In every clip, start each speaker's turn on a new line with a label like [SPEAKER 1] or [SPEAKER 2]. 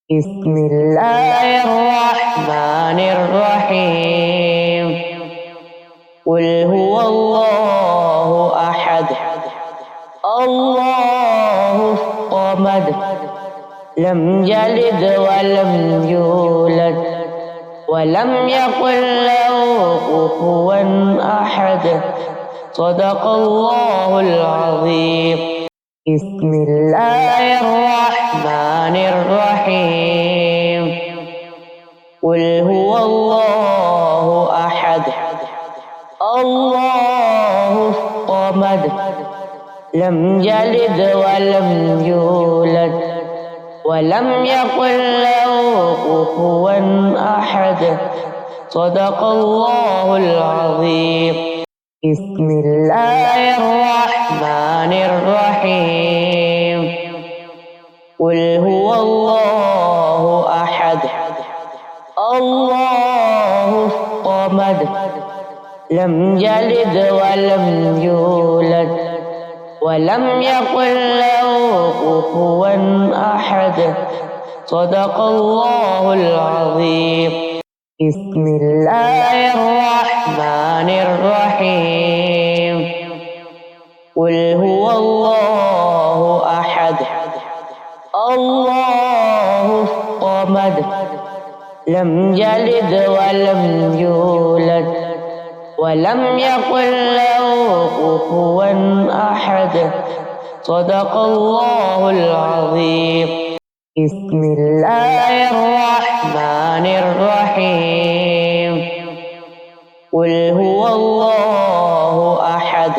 [SPEAKER 1] بسم الله الرحمن الرحيم. قل هو الله أحد الله الصمد لم يلد ولم يولد ولم يكن له كفوا أحد. صدق الله العظيم. بسم الله الرحمن الرحيم. قل هو الله أحد الله الصمد لم يلد ولم يولد ولم يكن له كفوا أحد. صدق الله العظيم. بسم الله الرحمن الرحيم. قل هو الله أحد الله الصمد لم يلد ولم يولد ولم يكن له كفوا أحد. صدق الله العظيم. بسم الله الرحمن الرحيم. قل هو الله أحد الله الصمد لم يلد ولم يولد ولم يكن له كفوا أحد. صدق الله العظيم. بسم الله الرحمن الرحيم. قل هو الله أحد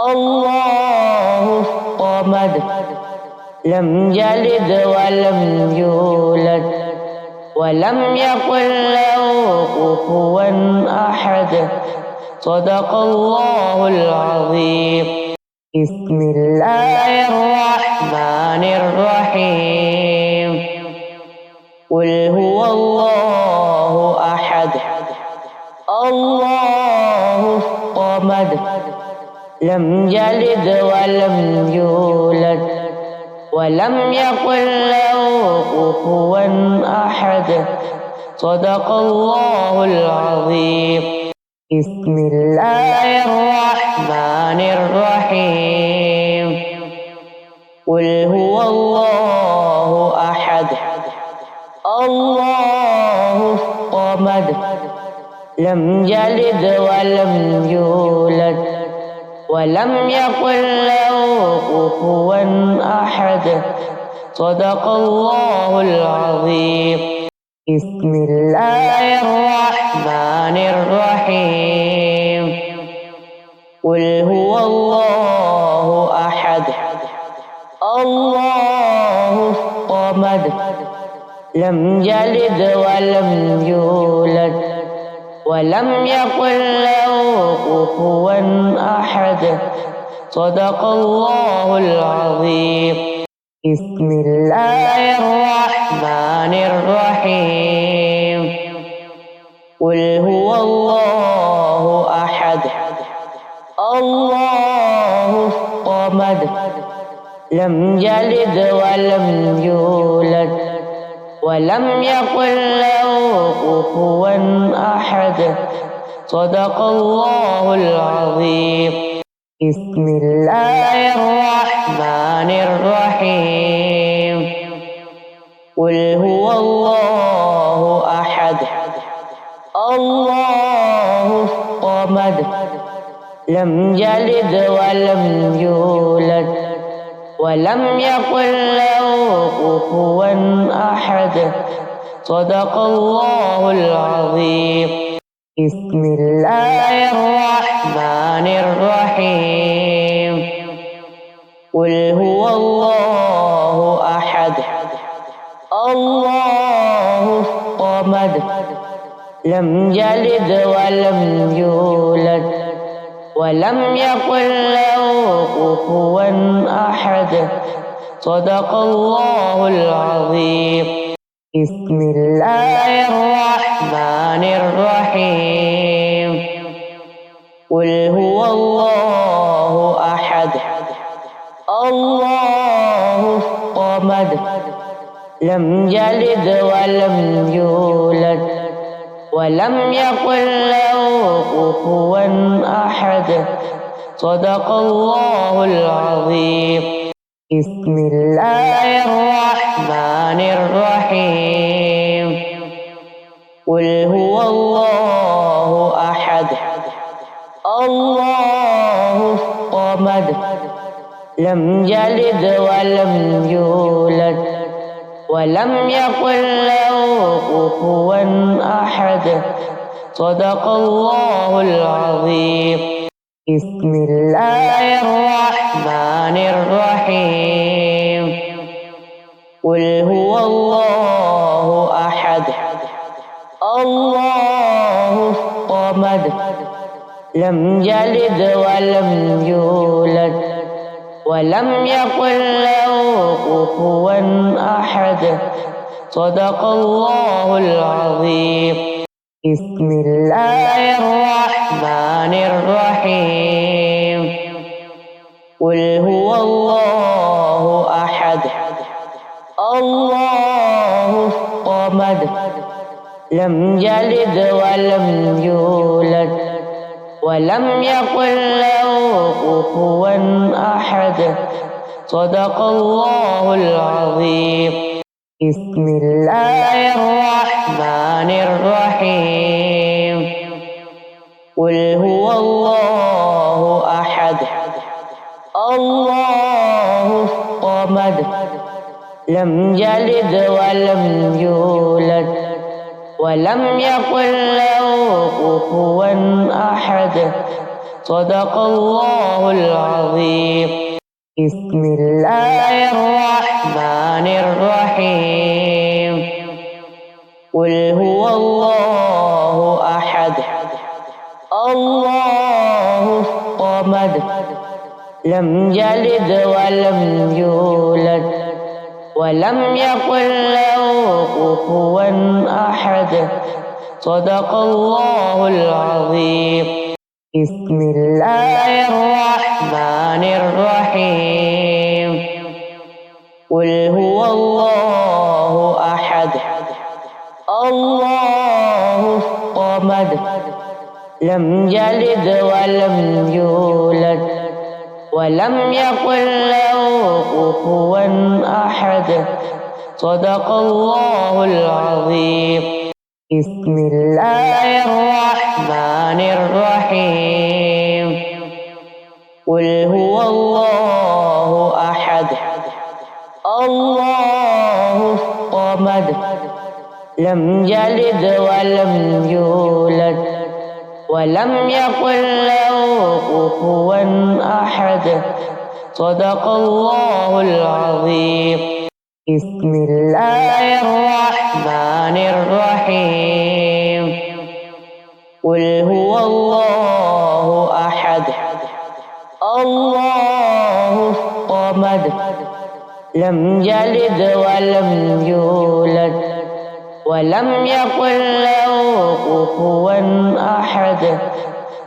[SPEAKER 1] الله الصمد لم يلد ولم يولد ولم يكن له كفوا أحد. صدق الله العظيم. بسم الله الرحمن الرحيم. قل هو الله أحد الله الصمد لم يلد ولم يولد ولم يكن له كفوا أحد. صدق الله العظيم. بسم الله الرحمن الرحيم. قل هو الله أحد الله الصمد لم يلد ولم يولد ولم يكن له كفوا أحد. صدق الله العظيم. بسم الله الرحمن الرحيم. قل هو الله أحد الله الصمد لم يلد ولم يولد ولم يكن له كفوا أحد. صدق الله العظيم. بسم الله الرحمن الرحيم. قل هو الله أحد الله الصمد لم يلد ولم يولد ولم يكن له كفوا أحد. صدق الله العظيم. بسم الله الرحمن الرحيم. قل هو الله أحد الله الصمد لم يلد ولم يولد ولم يكن له كفوا أحد. صدق الله العظيم. بسم الله الرحمن الرحيم. قل هو الله أحد الله الصمد لم يلد ولم يولد ولم يكن له كفوا أحد. صدق الله العظيم. بسم الله الرحمن الرحيم. قل هو الله أحد الله الصمد لم يلد ولم يولد ولم يكن له كفوا أحد. صدق الله العظيم. بسم الله الرحمن الرحيم. قل هو الله أحد الله الصمد لم يلد ولم يولد ولم يكن له كفوا أحد. صدق الله العظيم. بسم الله الرحمن الرحيم. قل هو الله أحد الله الصمد لم يلد ولم يولد ولم يكن له كفوا أحد. صدق الله العظيم. بسم الله الرحمن الرحيم. قل هو الله أحد الله الصمد لم يلد ولم يولد ولم يكن له كفوا أحد. صدق الله العظيم. بسم الله الرحمن الرحيم. قل هو الله أحد الله الصمد لم يلد ولم يولد ولم يكن له كفوا أحد. صدق الله العظيم. بسم الله الرحمن الرحيم. قل هو الله أحد الله الصمد لم يلد ولم يولد ولم يكن له كفوا أحد. صدق الله العظيم. بسم الله الرحمن الرحيم. قل هو الله أحد الله الصمد لم يلد ولم يولد ولم يكن له كفوا أحد. صدق الله العظيم. بسم الله الرحمن الرحيم. قل هو الله أحد الله الصمد لم يلد ولم يولد ولم يكن له كفوا أحد. صدق الله العظيم. بسم الله الرحمن الرحيم. قل هو الله أحد الله الصمد لم يلد ولم يولد ولم يكن له كفوا أحد.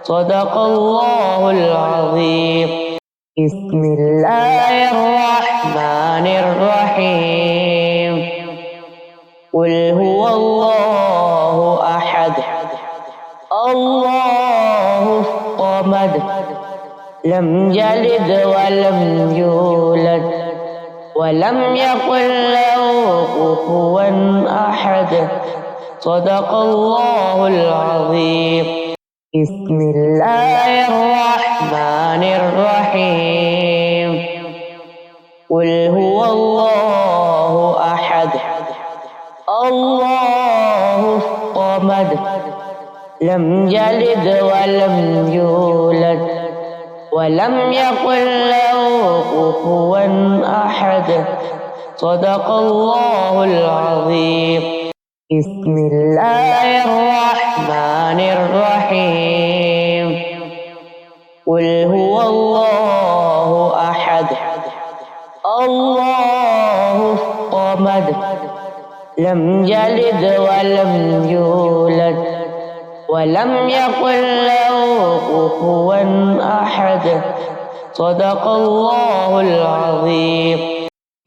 [SPEAKER 1] صدق الله العظيم. بسم الله الرحمن الرحيم. قل هو الله أحد الله الصمد لم يلد ولم يولد ولم يكن له كفوا أحد. صدق الله العظيم. بسم الله الرحمن الرحيم. قل هو الله أحد الله الصمد لم يلد ولم يولد ولم يكن له كفوا أحد. صدق الله العظيم. بسم الله الرحمن الرحيم. قل هو الله أحد الله الصمد لم يلد ولم يولد ولم يكن له كفوا أحد. صدق الله العظيم.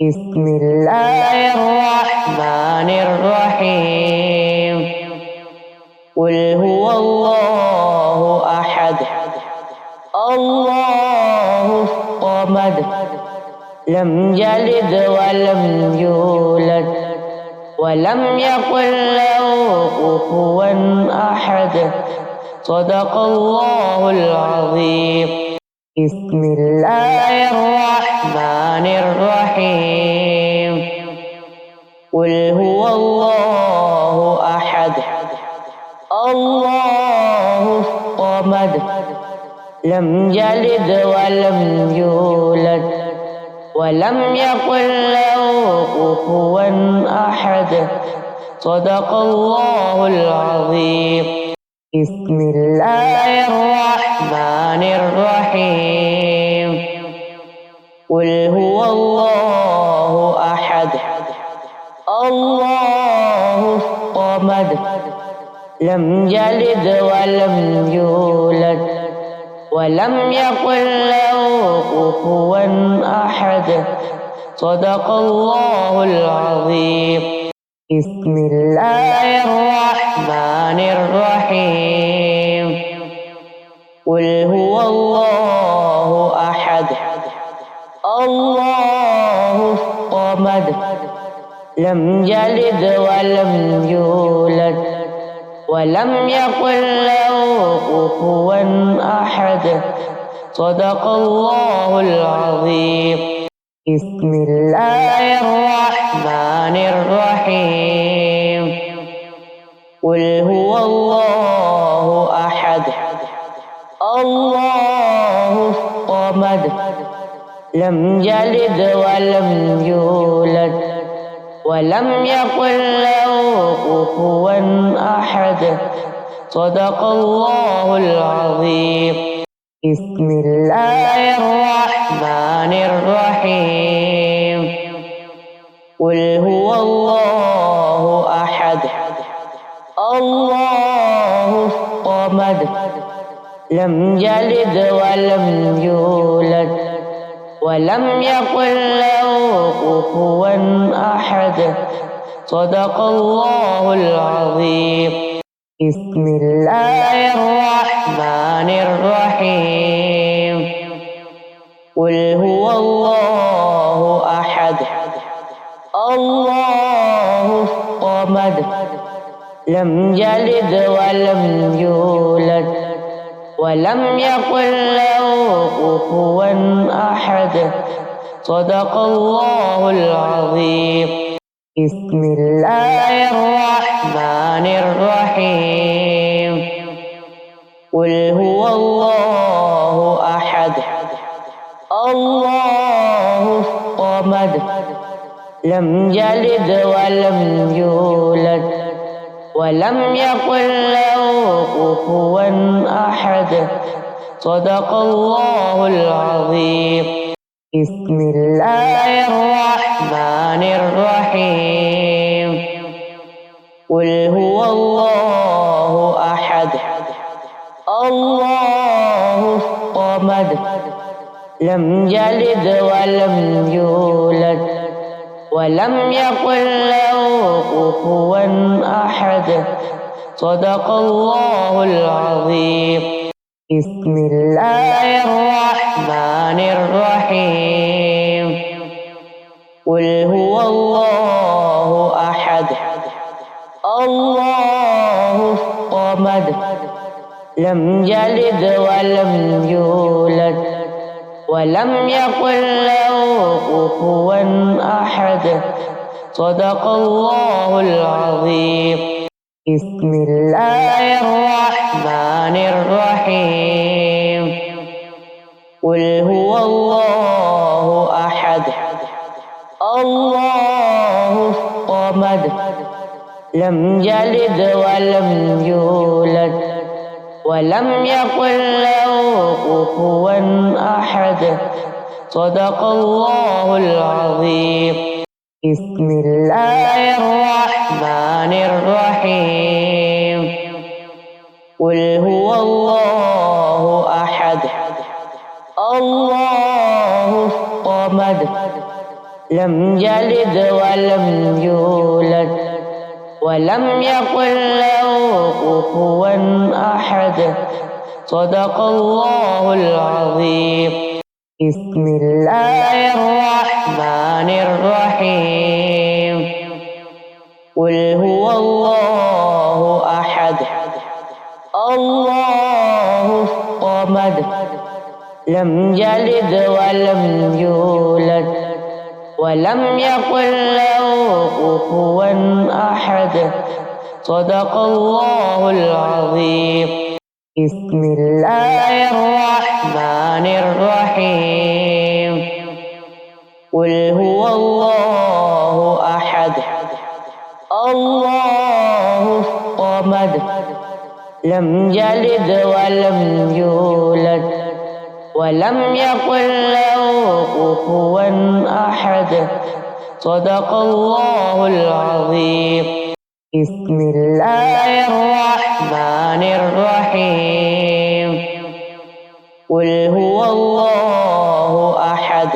[SPEAKER 1] بسم الله الرحمن الرحيم قل هو الله أحد الله الصمد لم يلد ولم يولد ولم يكن له كفوا أحد صدق الله العظيم بسم الله الرحمن الرحيم قل هو الله أحد الله الصمد لم يلد ولم يولد ولم يكن له كفوا أحد صدق الله العظيم بسم الله الرحمن الرحيم قل هو الله أحد الله الصمد لم يلد ولم يولد ولم يكن له كفوا أحد صدق الله العظيم بسم الله الرحمن الرحيم قل هو الله أحد الله الصمد لم يلد ولم يولد ولم يكن له كفوا أحد صدق الله العظيم بسم الله الرحمن الرحيم قل هو الله أحد الله الصمد لم يلد ولم يولد ولم يكن له كفوا أحد صدق الله العظيم بسم الله الرحمن الرحيم قل هو الله أحد الله الصمد لم يلد ولم يولد ولم يكن له كفوا أحد صدق الله العظيم بسم الله الرحمن الرحيم قل هو الله أحد الله الصمد لم يلد ولم يولد ولم يكن له كفوا أحد صدق الله العظيم بسم الله الرحمن الرحيم قل هو الله أحد الله الصمد لم يلد ولم يولد ولم يكن له كفوا أحد صدق الله العظيم بسم الله الرحمن الرحيم قل هو الله أحد الله الصمد لم يلد ولم يولد ولم يكن له كفوا أحد صدق الله العظيم بسم الله الرحمن الرحيم قل هو الله أحد الله الصمد لم يلد ولم يولد ولم يكن له كفوا أحد صدق الله العظيم بسم الله الرحمن الرحيم قل هو الله أحد الله الصمد لم يلد ولم يولد ولم يكن له كفوا أحد صدق الله العظيم بسم الله الرحمن الرحيم قل هو الله أحد الله الصمد لم يلد ولم يولد ولم يكن له كفوا أحد. صدق الله العظيم. بسم الله الرحمن الرحيم. قل هو الله أحد الله الصمد لم يلد ولم يولد ولم يكن له كفوا أحد. صدق الله العظيم. بسم الله الرحمن الرحيم. قل هو الله أحد الله الصمد لم يلد ولم يولد ولم يكن له كفوا أحد. صدق الله العظيم. بسم الله الرحمن الرحيم. قل هو الله أحد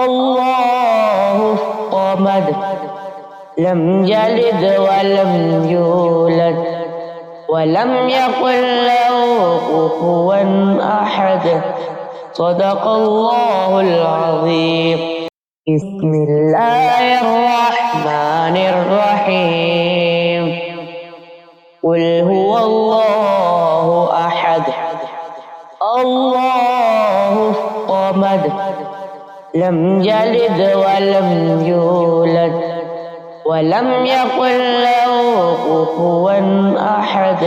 [SPEAKER 1] الله الصمد لم يلد ولم يولد ولم يكن له كفوا أحد. صدق الله العظيم. بسم الله الرحمن الرحيم. قل هو الله أحد الله الصمد لم يلد ولم يولد ولم يكن له كفوا أحد.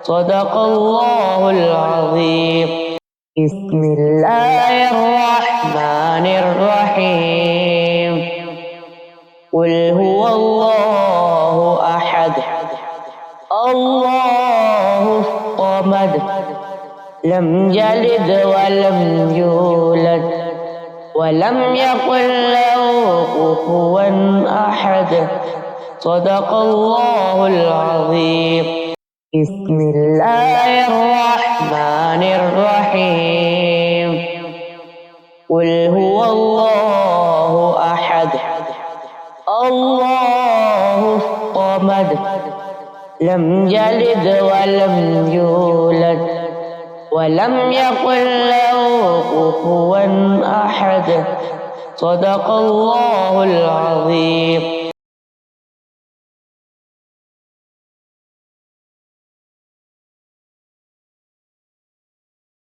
[SPEAKER 1] صدق الله العظيم. بسم الله الرحمن الرحيم. قل هو الله أحد الله الصمد لم يلد ولم يولد ولم يكن له كفوا أحد. صدق الله العظيم. بسم الله الرحمن الرحيم. قل هو الله أحد الله الصمد لم يلد ولم يولد ولم يكن له كفوا أحد. صدق الله العظيم.